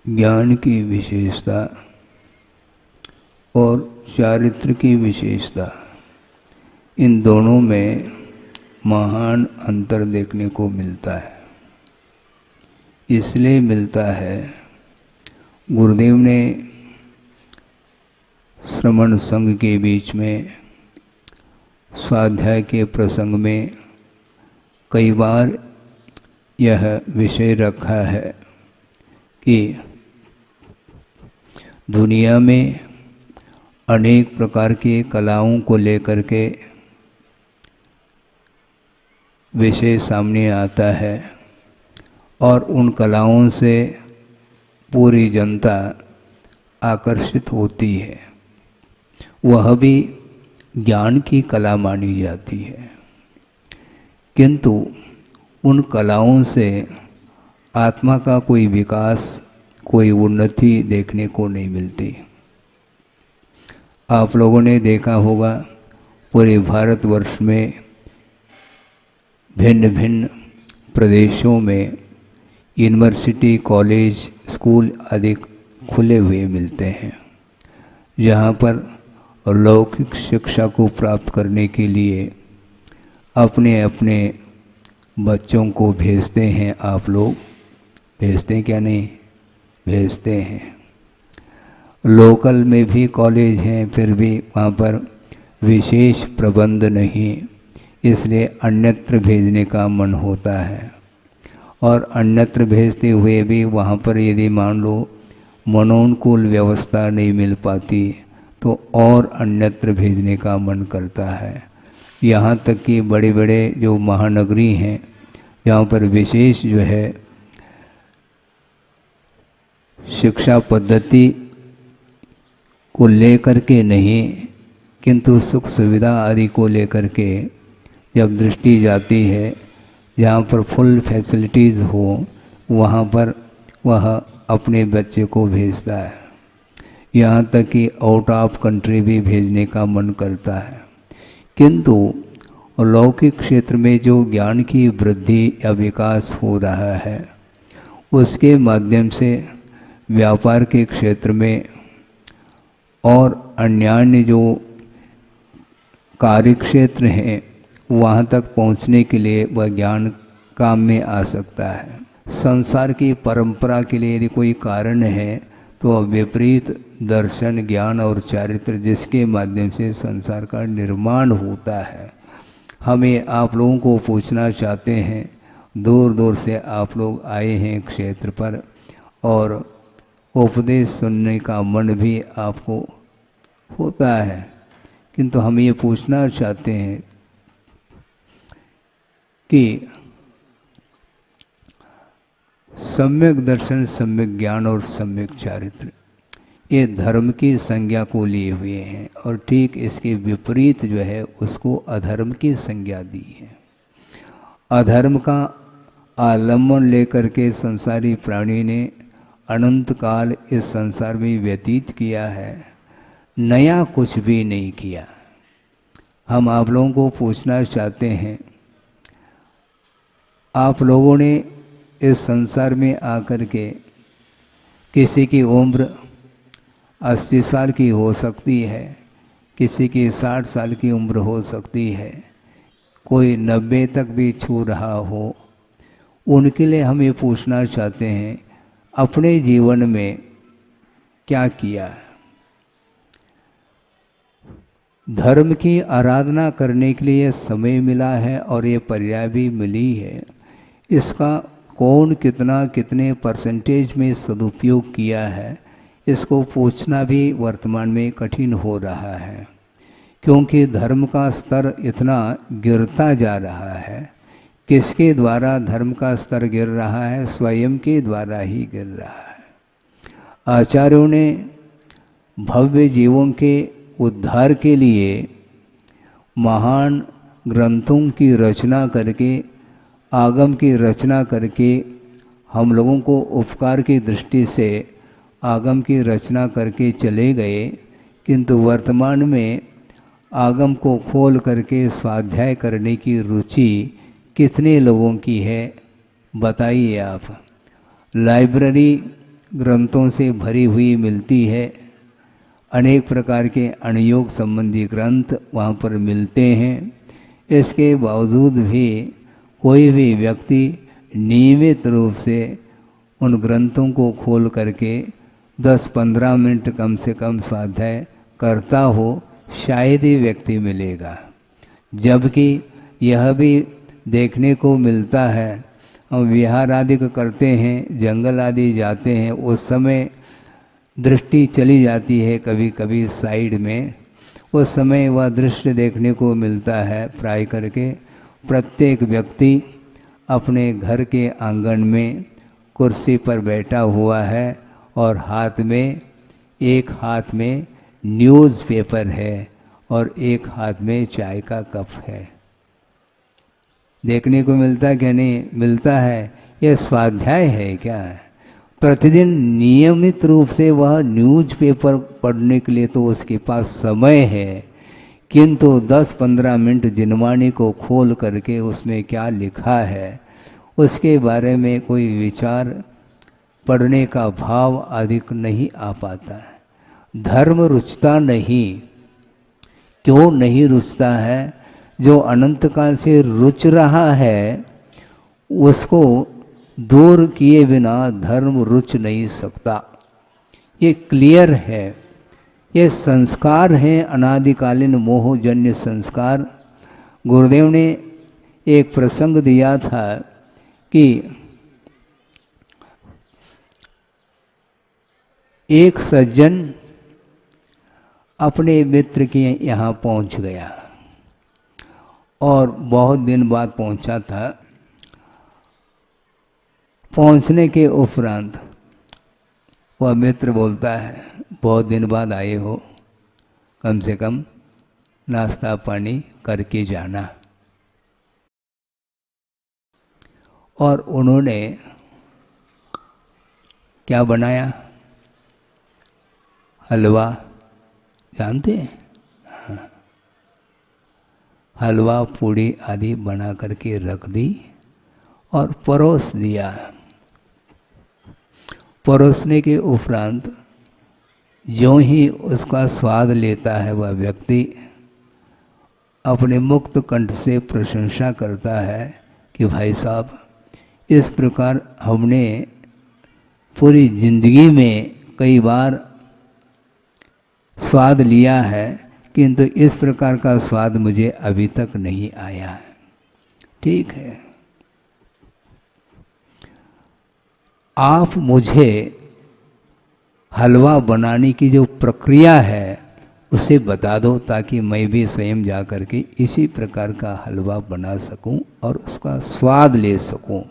ज्ञान की विशेषता और चारित्र की विशेषता, इन दोनों में महान अंतर देखने को मिलता है। इसलिए मिलता है, गुरुदेव ने श्रमण संघ के बीच में स्वाध्याय के प्रसंग में कई बार यह विषय रखा है कि दुनिया में अनेक प्रकार की कलाओं को लेकर के विषय सामने आता है और उन कलाओं से पूरी जनता आकर्षित होती है। वह भी ज्ञान की कला मानी जाती है, किंतु उन कलाओं से आत्मा का कोई विकास, कोई उन्नति देखने को नहीं मिलती। आप लोगों ने देखा होगा, पूरे भारतवर्ष में भिन्न भिन्न प्रदेशों में यूनिवर्सिटी, कॉलेज, स्कूल आदि खुले हुए मिलते हैं, जहाँ पर लौकिक शिक्षा को प्राप्त करने के लिए अपने अपने बच्चों को भेजते हैं। आप लोग भेजते हैं क्या? नहीं भेजते हैं। लोकल में भी कॉलेज हैं, फिर भी वहाँ पर विशेष प्रबंध नहीं, इसलिए अन्यत्र भेजने का मन होता है। और अन्यत्र भेजते हुए भी वहाँ पर यदि मान लो मनोनुकूल व्यवस्था नहीं मिल पाती तो और अन्यत्र भेजने का मन करता है। यहाँ तक कि बड़े बड़े जो महानगरी हैं, यहाँ पर विशेष जो है शिक्षा पद्धति को लेकर के नहीं, किंतु सुख सुविधा आदि को लेकर के जब दृष्टि जाती है, जहाँ पर फुल फैसिलिटीज़ हो, वहाँ पर वह अपने बच्चे को भेजता है। यहाँ तक कि आउट ऑफ कंट्री भी भेजने का मन करता है। किंतु लौकिक क्षेत्र में जो ज्ञान की वृद्धि या विकास हो रहा है, उसके माध्यम से व्यापार के क्षेत्र में और अन्यान्य जो कार्य क्षेत्र हैं, वहाँ तक पहुँचने के लिए वह ज्ञान काम में आ सकता है। संसार की परंपरा के लिए यदि कोई कारण है तो वह विपरीत दर्शन, ज्ञान और चारित्र, जिसके माध्यम से संसार का निर्माण होता है। हमें आप लोगों को पूछना चाहते हैं, दूर दूर से आप लोग आए हैं क्षेत्र पर और उपदेश सुनने का मन भी आपको होता है, किंतु हम ये पूछना चाहते हैं कि सम्यक दर्शन, सम्यक ज्ञान और सम्यक चारित्र, ये धर्म की संज्ञा को लिए हुए हैं और ठीक इसके विपरीत जो है उसको अधर्म की संज्ञा दी है। अधर्म का आलम्बन लेकर के संसारी प्राणी ने अनंत काल इस संसार में व्यतीत किया है, नया कुछ भी नहीं किया। हम आप लोगों को पूछना चाहते हैं, आप लोगों ने इस संसार में आकर के, किसी की उम्र 80 साल की हो सकती है, किसी की 60 साल की उम्र हो सकती है, कोई 90 तक भी छू रहा हो, उनके लिए हम ये पूछना चाहते हैं, अपने जीवन में क्या किया है? धर्म की आराधना करने के लिए समय मिला है और ये पर्याय भी मिली है, इसका कौन कितना कितने परसेंटेज में सदुपयोग किया है, इसको पूछना भी वर्तमान में कठिन हो रहा है, क्योंकि धर्म का स्तर इतना गिरता जा रहा है। किसके द्वारा धर्म का स्तर गिर रहा है? स्वयं के द्वारा ही गिर रहा है। आचार्यों ने भव्य जीवों के उद्धार के लिए महान ग्रंथों की रचना करके, आगम की रचना करके हम लोगों को उपकार की दृष्टि से आगम की रचना करके चले गए, किंतु वर्तमान में आगम को खोल करके स्वाध्याय करने की रुचि कितने लोगों की है बताइए आप। लाइब्रेरी ग्रंथों से भरी हुई मिलती है। अनेक प्रकार के अणुयोग संबंधी ग्रंथ वहाँ पर मिलते हैं। इसके बावजूद भी कोई भी व्यक्ति नियमित रूप से उन ग्रंथों को खोल करके 10-15 मिनट कम से कम स्वाध्याय करता हो, शायद ही व्यक्ति मिलेगा। जबकि यह भी देखने को मिलता है, हम विहार आदि को करते हैं, जंगल आदि जाते हैं, उस समय दृष्टि चली जाती है कभी कभी साइड में, उस समय वह दृश्य देखने को मिलता है। प्राय करके प्रत्येक व्यक्ति अपने घर के आंगन में कुर्सी पर बैठा हुआ है और एक हाथ में न्यूज़पेपर है और एक हाथ में चाय का कप है। देखने को मिलता है क्या? नहीं मिलता है। यह स्वाध्याय है क्या? प्रतिदिन नियमित रूप से वह न्यूज़पेपर पढ़ने के लिए तो उसके पास समय है, किंतु 10-15 मिनट जिनवाणी को खोल करके उसमें क्या लिखा है उसके बारे में कोई विचार, पढ़ने का भाव अधिक नहीं आ पाता है। धर्म रुचता नहीं। क्यों नहीं रुचता है? जो अनंत काल से रुच रहा है उसको दूर किए बिना धर्म रुच नहीं सकता। ये क्लियर है। ये संस्कार हैं, अनादिकालीन मोहजन्य संस्कार। गुरुदेव ने एक प्रसंग दिया था कि एक सज्जन अपने मित्र के यहाँ पहुँच गया और बहुत दिन बाद पहुँचा था। पहुँचने के उपरांत वह मित्र बोलता है, बहुत दिन बाद आए हो, कम से कम नाश्ता पानी करके जाना। और उन्होंने क्या बनाया? हलवा, जानते हैं? हाँ। हलवा पूड़ी आदि बना करके रख दी और परोस दिया। परोसने के उपरांत जो ही उसका स्वाद लेता है वह व्यक्ति अपने मुक्त कंठ से प्रशंसा करता है कि भाई साहब, इस प्रकार हमने पूरी जिंदगी में कई बार स्वाद लिया है, किंतु इस प्रकार का स्वाद मुझे अभी तक नहीं आया है। ठीक है, आप मुझे हलवा बनाने की जो प्रक्रिया है उसे बता दो, ताकि मैं भी स्वयं जा कर के इसी प्रकार का हलवा बना सकूं और उसका स्वाद ले सकूं।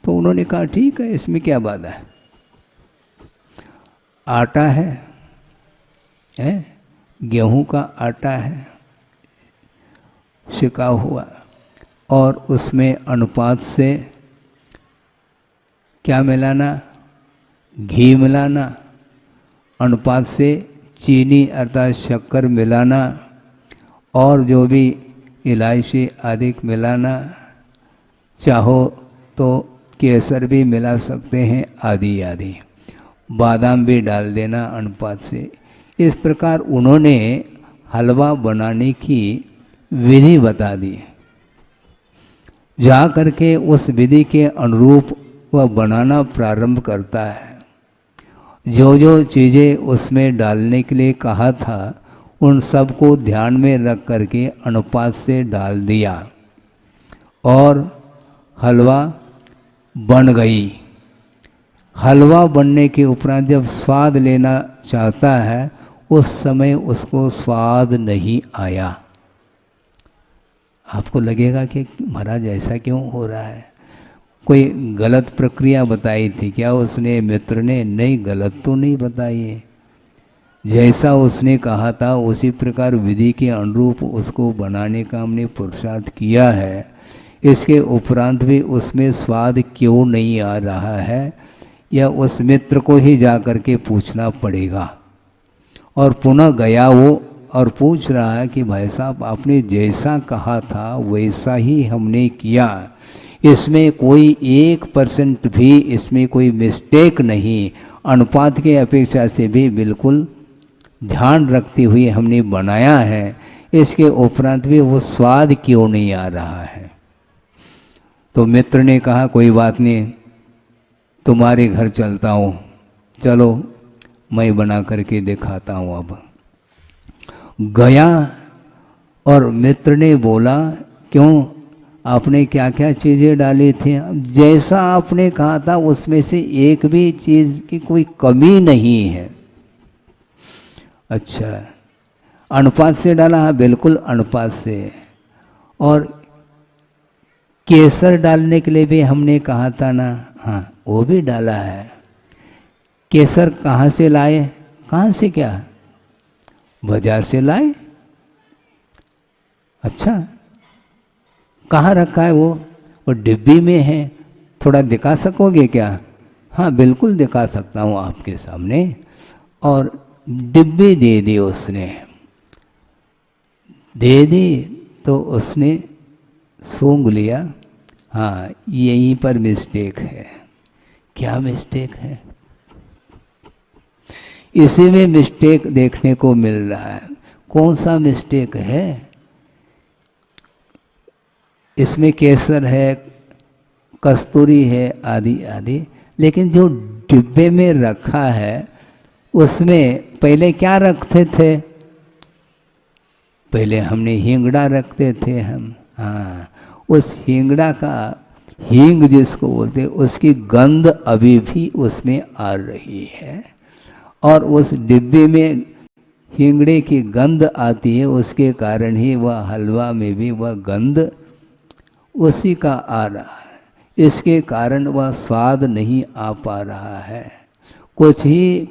तो उन्होंने कहा ठीक है, इसमें क्या बात है। आटा है गेहूं का आटा है सिका हुआ, और उसमें अनुपात से क्या मिलाना? घी मिलाना, अनुपात से चीनी अर्थात शक्कर मिलाना, और जो भी इलायची आदि मिलाना, चाहो तो केसर भी मिला सकते हैं आदि आदि, बादाम भी डाल देना अनुपात से। इस प्रकार उन्होंने हलवा बनाने की विधि बता दी। जा करके उस विधि के अनुरूप वह बनाना प्रारंभ करता है। जो जो चीज़ें उसमें डालने के लिए कहा था उन सब को ध्यान में रख करके अनुपात से डाल दिया और हलवा बन गई। हलवा बनने के उपरांत जब स्वाद लेना चाहता है उस समय उसको स्वाद नहीं आया। आपको लगेगा कि महाराज ऐसा क्यों हो रहा है, कोई गलत प्रक्रिया बताई थी क्या उसने, मित्र ने? नहीं, गलत तो नहीं बताई है। जैसा उसने कहा था उसी प्रकार विधि के अनुरूप उसको बनाने का हमने पुरुषार्थ किया है। इसके उपरांत भी उसमें स्वाद क्यों नहीं आ रहा है, या उस मित्र को ही जा कर के पूछना पड़ेगा। और पुनः गया वो और पूछ रहा है कि भाई साहब, आपने जैसा कहा था वैसा ही हमने किया, इसमें कोई 1% भी इसमें कोई मिस्टेक नहीं, अनुपात के अपेक्षा से भी बिल्कुल ध्यान रखते हुए हमने बनाया है। इसके उपरांत भी वो स्वाद क्यों नहीं आ रहा है? तो मित्र ने कहा कोई बात नहीं, तुम्हारे घर चलता हूँ, चलो मैं बना करके दिखाता हूँ। अब गया और मित्र ने बोला क्यों, आपने क्या क्या चीज़ें डाली थी? जैसा आपने कहा था उसमें से एक भी चीज़ की कोई कमी नहीं है। अच्छा, अनुपात से डाला? हाँ बिल्कुल अनुपात से। और केसर डालने के लिए भी हमने कहा था ना, हाँ वो भी डाला है। केसर कहाँ से लाए? कहाँ से? क्या बाजार से लाए? अच्छा, कहाँ रखा है वो डिब्बी में है, थोड़ा दिखा सकोगे क्या? हाँ बिल्कुल दिखा सकता हूँ आपके सामने। और डिब्बी दे दी उसने, दे दी तो उसने सूंघ लिया। हाँ यहीं पर मिस्टेक है। क्या मिस्टेक है? इसी में मिस्टेक देखने को मिल रहा है। कौन सा मिस्टेक है? इसमें केसर है, कस्तूरी है, आदि आदि, लेकिन जो डिब्बे में रखा है उसमें पहले क्या रखते थे? पहले हमने हिंगड़ा रखते थे हम। हाँ, उस हिंगड़ा का, हींग जिसको बोलते, उसकी गंध अभी भी उसमें आ रही है। और उस डिब्बे में हिंगड़े की गंध आती है, उसके कारण ही वह हलवा में भी वह गंध उसी का आ रहा है। इसके कारण वह स्वाद नहीं आ पा रहा है। कुछ ही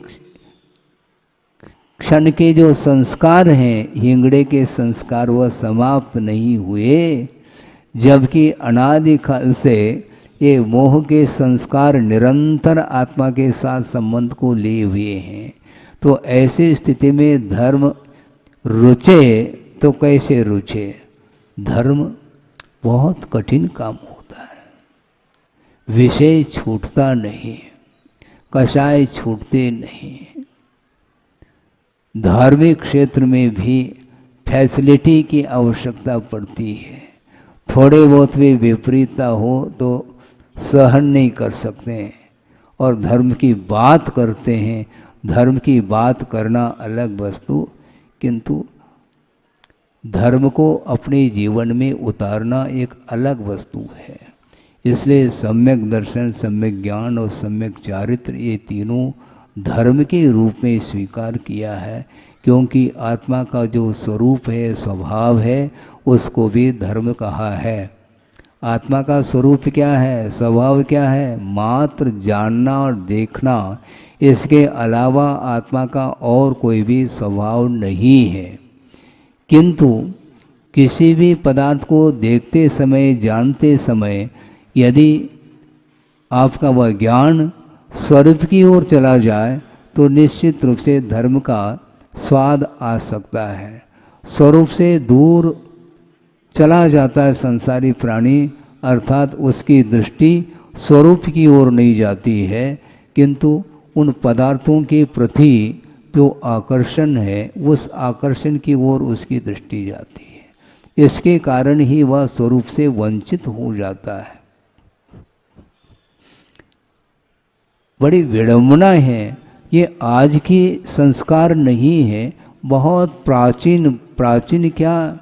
क्षण के जो संस्कार हैं, हिंगड़े के संस्कार, वह समाप्त नहीं हुए, जबकि अनादिकाल से ये मोह के संस्कार निरंतर आत्मा के साथ संबंध को लिए हुए हैं। तो ऐसी स्थिति में धर्म रुचे तो कैसे रुचे? धर्म बहुत कठिन काम होता है। विषय छूटता नहीं, कषाय छूटते नहीं। धार्मिक क्षेत्र में भी फैसिलिटी की आवश्यकता पड़ती है। थोड़े बहुत भी विपरीतता हो तो सहन नहीं कर सकते हैं और धर्म की बात करते हैं। धर्म की बात करना अलग वस्तु, किंतु धर्म को अपने जीवन में उतारना एक अलग वस्तु है। इसलिए सम्यक दर्शन, सम्यक ज्ञान और सम्यक चारित्र, ये तीनों धर्म के रूप में स्वीकार किया है। क्योंकि आत्मा का जो स्वरूप है, स्वभाव है, उसको भी धर्म कहा है। आत्मा का स्वरूप क्या है, स्वभाव क्या है? मात्र जानना और देखना, इसके अलावा आत्मा का और कोई भी स्वभाव नहीं है। किंतु किसी भी पदार्थ को देखते समय, जानते समय, यदि आपका वह ज्ञान स्वरूप की ओर चला जाए तो निश्चित रूप से धर्म का स्वाद आ सकता है। स्वरूप से दूर चला जाता है संसारी प्राणी, अर्थात उसकी दृष्टि स्वरूप की ओर नहीं जाती है, किंतु उन पदार्थों के प्रति जो आकर्षण है, उस आकर्षण की ओर उसकी दृष्टि जाती है। इसके कारण ही वह स्वरूप से वंचित हो जाता है। बड़ी विडंबना है। ये आज की संस्कार नहीं है, बहुत प्राचीन क्या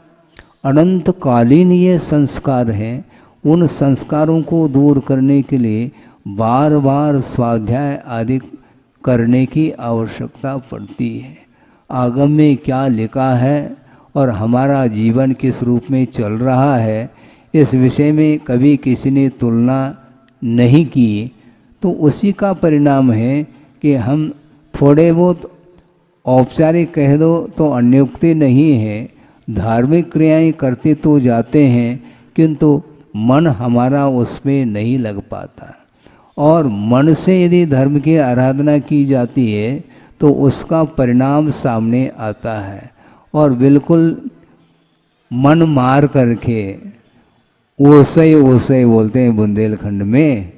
अनंतकालीन ये संस्कार हैं। उन संस्कारों को दूर करने के लिए बार बार स्वाध्याय आदि करने की आवश्यकता पड़ती है। आगम में क्या लिखा है और हमारा जीवन किस रूप में चल रहा है, इस विषय में कभी किसी ने तुलना नहीं की, तो उसी का परिणाम है कि हम थोड़े बहुत औपचारिक कह दो तो अन्योक्ति नहीं है, धार्मिक क्रियाएं करते तो जाते हैं, किंतु मन हमारा उसमें नहीं लग पाता। और मन से यदि धर्म की आराधना की जाती है तो उसका परिणाम सामने आता है। और बिल्कुल मन मार करके ओसई बोलते हैं बुंदेलखंड में।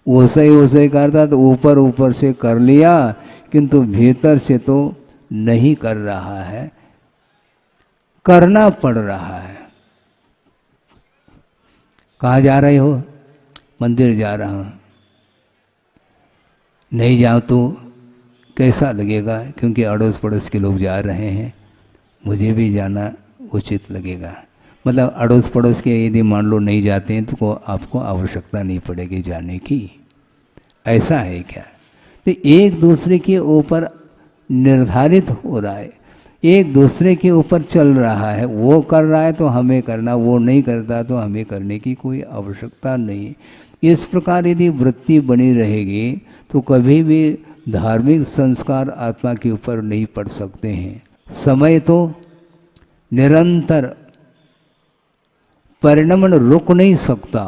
ओसई करता तो ऊपर ऊपर से कर लिया, किंतु भीतर से तो नहीं कर रहा है, करना पड़ रहा है। कहाँ जा रहे हो? मंदिर जा रहा हूँ। नहीं जाओ तो कैसा लगेगा? क्योंकि अड़ोस पड़ोस के लोग जा रहे हैं, मुझे भी जाना उचित लगेगा। मतलब अड़ोस पड़ोस के यदि मान लो नहीं जाते हैं तो आपको आवश्यकता नहीं पड़ेगी जाने की, ऐसा है क्या? तो एक दूसरे के ऊपर निर्धारित हो रहा है, एक दूसरे के ऊपर चल रहा है। वो कर रहा है तो हमें करना, वो नहीं करता तो हमें करने की कोई आवश्यकता नहीं। इस प्रकार यदि वृत्ति बनी रहेगी तो कभी भी धार्मिक संस्कार आत्मा के ऊपर नहीं पड़ सकते हैं। समय तो निरंतर परिणमन रुक नहीं सकता।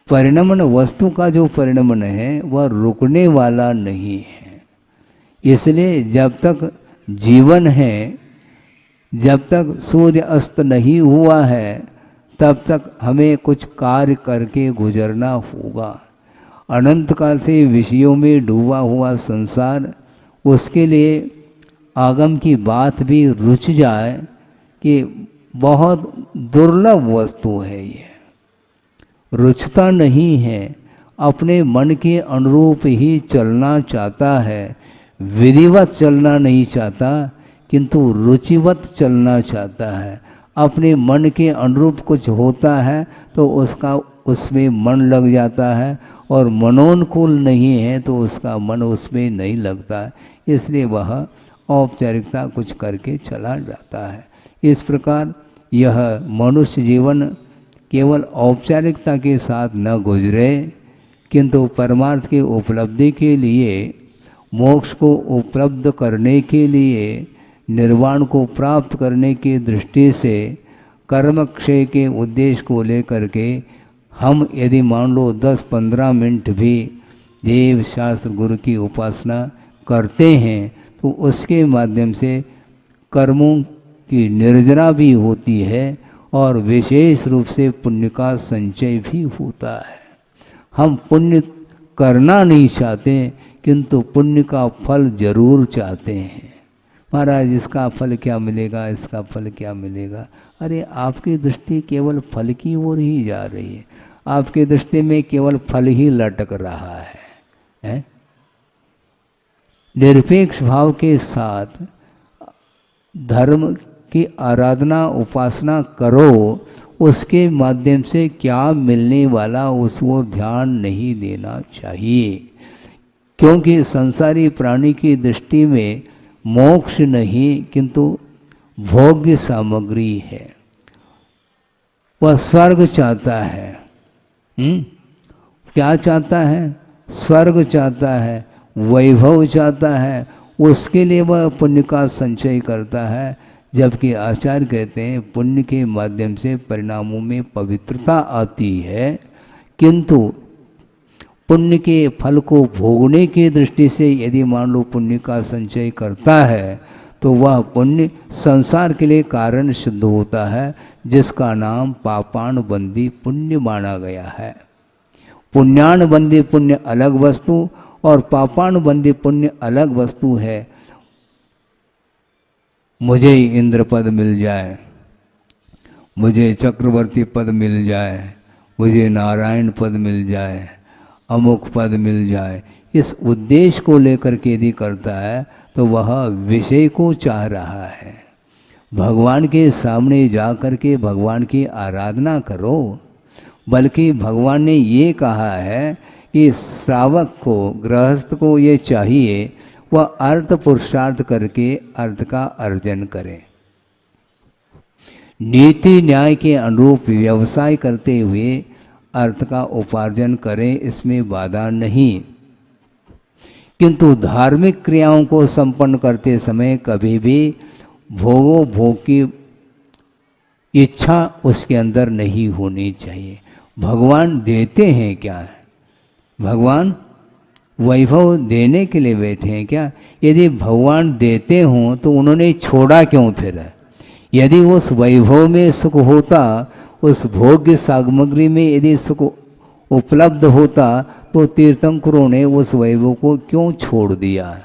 परिणमन वस्तु का जो परिणमन है वह रुकने वाला नहीं है। इसलिए जब तक जीवन है, जब तक सूर्य अस्त नहीं हुआ है, तब तक हमें कुछ कार्य करके गुजरना होगा। अनंत काल से विषयों में डूबा हुआ संसार, उसके लिए आगम की बात भी रुच जाए कि बहुत दुर्लभ वस्तु है ये, रुचता नहीं है, अपने मन के अनुरूप ही चलना चाहता है, विधिवत चलना नहीं चाहता किंतु रुचिवत चलना चाहता है। अपने मन के अनुरूप कुछ होता है तो उसका उसमें मन लग जाता है, और मनोनुकूल नहीं है तो उसका मन उसमें नहीं लगता है, इसलिए वह औपचारिकता कुछ करके चला जाता है। इस प्रकार यह मनुष्य जीवन केवल औपचारिकता के साथ न गुजरे, किंतु परमार्थ की उपलब्धि के लिए, मोक्ष को उपलब्ध करने के लिए, निर्वाण को प्राप्त करने की दृष्टि से कर्मक्षय के उद्देश्य को लेकर के हम यदि मान लो 10-15 मिनट भी देव शास्त्र गुरु की उपासना करते हैं तो उसके माध्यम से कर्मों की निर्जना भी होती है और विशेष रूप से पुण्य का संचय भी होता है। हम पुण्य करना नहीं चाहते किंतु पुण्य का फल जरूर चाहते हैं। महाराज इसका फल क्या मिलेगा, इसका फल क्या मिलेगा? अरे आपकी दृष्टि केवल फल की ओर ही जा रही है, आपकी दृष्टि में केवल फल ही लटक रहा है? निरपेक्ष भाव के साथ धर्म की आराधना उपासना करो, उसके माध्यम से क्या मिलने वाला उसको ध्यान नहीं देना चाहिए, क्योंकि संसारी प्राणी की दृष्टि में मोक्ष नहीं किंतु भोग्य सामग्री है। वह स्वर्ग चाहता है। क्या चाहता है? स्वर्ग चाहता है, वैभव चाहता है, उसके लिए वह पुण्य का संचय करता है। जबकि आचार्य कहते हैं पुण्य के माध्यम से परिणामों में पवित्रता आती है, किंतु पुण्य के फल को भोगने की दृष्टि से यदि मान लो पुण्य का संचय करता है तो वह पुण्य संसार के लिए कारण सिद्ध होता है, जिसका नाम पापानुबंधी पुण्य माना गया है। पुण्यानुबंधी पुण्य अलग वस्तु और पापानुबंधी पुण्य अलग वस्तु है। मुझे इंद्र पद मिल जाए, मुझे चक्रवर्ती पद मिल जाए, मुझे नारायण पद मिल जाए, अमुक पद मिल जाए, इस उद्देश्य को लेकर के यदि करता है तो वह विषय को चाह रहा है। भगवान के सामने जा कर के भगवान की आराधना करो। बल्कि भगवान ने ये कहा है कि श्रावक को, गृहस्थ को ये चाहिए वह अर्थ पुरुषार्थ करके अर्थ का अर्जन करे, नीति न्याय के अनुरूप व्यवसाय करते हुए अर्थ का उपार्जन करें, इसमें बाधा नहीं। किंतु धार्मिक क्रियाओं को संपन्न करते समय कभी भी भोग की इच्छा उसके अंदर नहीं होनी चाहिए। भगवान देते हैं क्या? भगवान वैभव देने के लिए बैठे हैं क्या? यदि भगवान देते हों तो उन्होंने छोड़ा क्यों फिर? यदि उस वैभव में सुख होता, उस भोग्य सामग्री में यदि सुख उपलब्ध होता तो तीर्थंकरों ने उस वैभव को क्यों छोड़ दिया।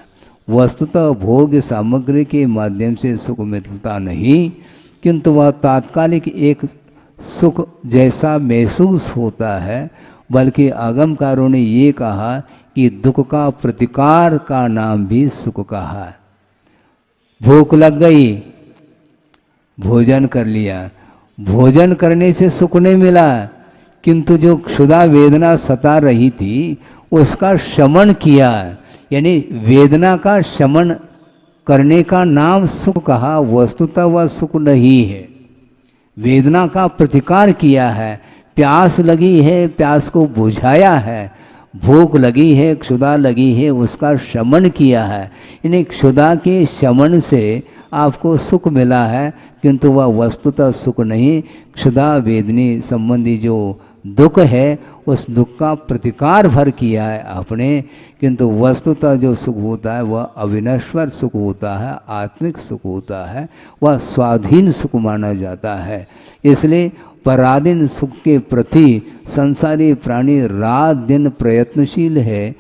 वस्तुतः भोग्य सामग्री के माध्यम से सुख मिलता नहीं, किंतु वह तात्कालिक एक सुख जैसा महसूस होता है। बल्कि आगमकारों ने ये कहा कि दुख का प्रतिकार का नाम भी सुख कहा। भूख लग गई, भोजन कर लिया, भोजन करने से सुख नहीं मिला, किंतु जो क्षुधा वेदना सता रही थी उसका शमन किया, यानी वेदना का शमन करने का नाम सुख कहा। वस्तुतः वह सुख नहीं है, वेदना का प्रतिकार किया है। प्यास लगी है, प्यास को बुझाया है, भूख लगी है, क्षुधा लगी है, उसका शमन किया है। यानी क्षुधा के शमन से आपको सुख मिला है, किंतु वह वस्तुतः सुख नहीं, क्षुधा वेदनी संबंधी जो दुख है उस दुख का प्रतिकार भर किया है आपने। किंतु वस्तुतः जो सुख होता है वह अविनश्वर सुख होता है, आत्मिक सुख होता है, वह स्वाधीन सुख माना जाता है। इसलिए पराधीन सुख के प्रति संसारी प्राणी रात दिन प्रयत्नशील है,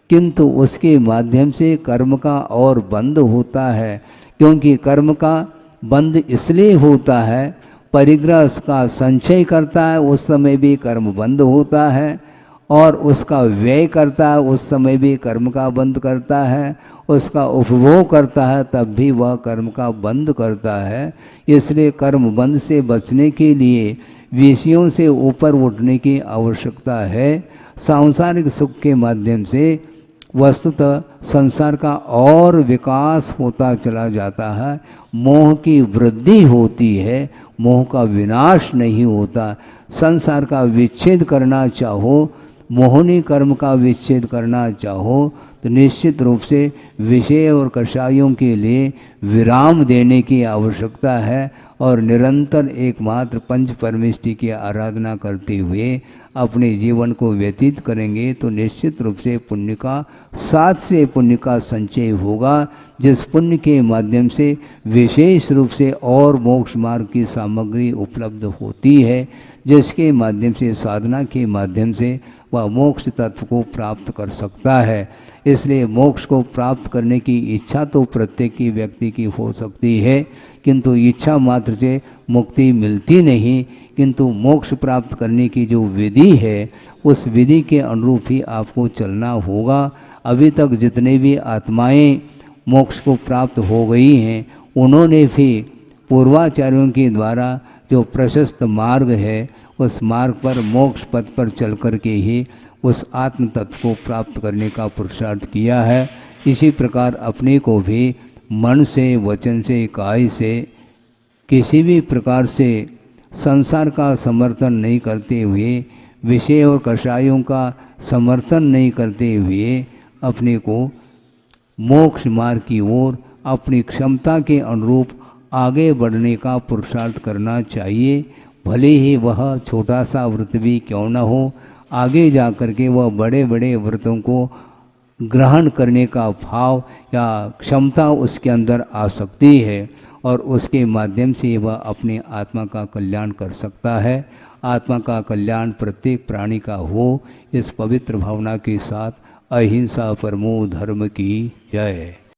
किंतु उसके माध्यम से कर्म का और बंध होता है। क्योंकि कर्म का बंध इसलिए होता है, परिग्रह का संचय करता है उस समय भी कर्म बंद होता है, और उसका व्यय करता है उस समय भी कर्म का बंद करता है, उसका उपभोग करता है तब भी वह कर्म का बंद करता है। इसलिए कर्म बंद से बचने के लिए विषयों से ऊपर उठने की आवश्यकता है। सांसारिक सुख के माध्यम से वस्तुतः संसार का और विकास होता चला जाता है, मोह की वृद्धि होती है, मोह का विनाश नहीं होता। संसार का विच्छेद करना चाहो, मोहनी कर्म का विच्छेद करना चाहो तो निश्चित रूप से विषय और कषायों के लिए विराम देने की आवश्यकता है, और निरंतर एकमात्र पंच परमेष्टि की आराधना करते हुए अपने जीवन को व्यतीत करेंगे तो निश्चित रूप से पुण्य का साथ से पुण्य का संचय होगा, जिस पुण्य के माध्यम से विशेष रूप से और मोक्ष मार्ग की सामग्री उपलब्ध होती है, जिसके माध्यम से साधना के माध्यम से वह मोक्ष तत्व को प्राप्त कर सकता है। इसलिए मोक्ष को प्राप्त करने की इच्छा तो प्रत्येक की व्यक्ति की हो सकती है, किंतु इच्छा मात्र से मुक्ति मिलती नहीं। किंतु मोक्ष प्राप्त करने की जो विधि है उस विधि के अनुरूप ही आपको चलना होगा। अभी तक जितने भी आत्माएं मोक्ष को प्राप्त हो गई हैं, उन्होंने भी पूर्वाचार्यों के द्वारा जो प्रशस्त मार्ग है उस मार्ग पर मोक्ष पथ पर चल कर के ही उस आत्म तत्व को प्राप्त करने का पुरुषार्थ किया है। इसी प्रकार अपने को भी मन से, वचन से, काय से किसी भी प्रकार से संसार का समर्थन नहीं करते हुए, विषय और कषायों का समर्थन नहीं करते हुए अपने को मोक्ष मार्ग की ओर अपनी क्षमता के अनुरूप आगे बढ़ने का पुरुषार्थ करना चाहिए। भले ही वह छोटा सा व्रत भी क्यों न हो, आगे जा कर के वह बड़े बड़े व्रतों को ग्रहण करने का भाव या क्षमता उसके अंदर आ सकती है, और उसके माध्यम से वह अपने आत्मा का कल्याण कर सकता है। आत्मा का कल्याण प्रत्येक प्राणी का हो, इस पवित्र भावना के साथ अहिंसा परमो धर्म की जय।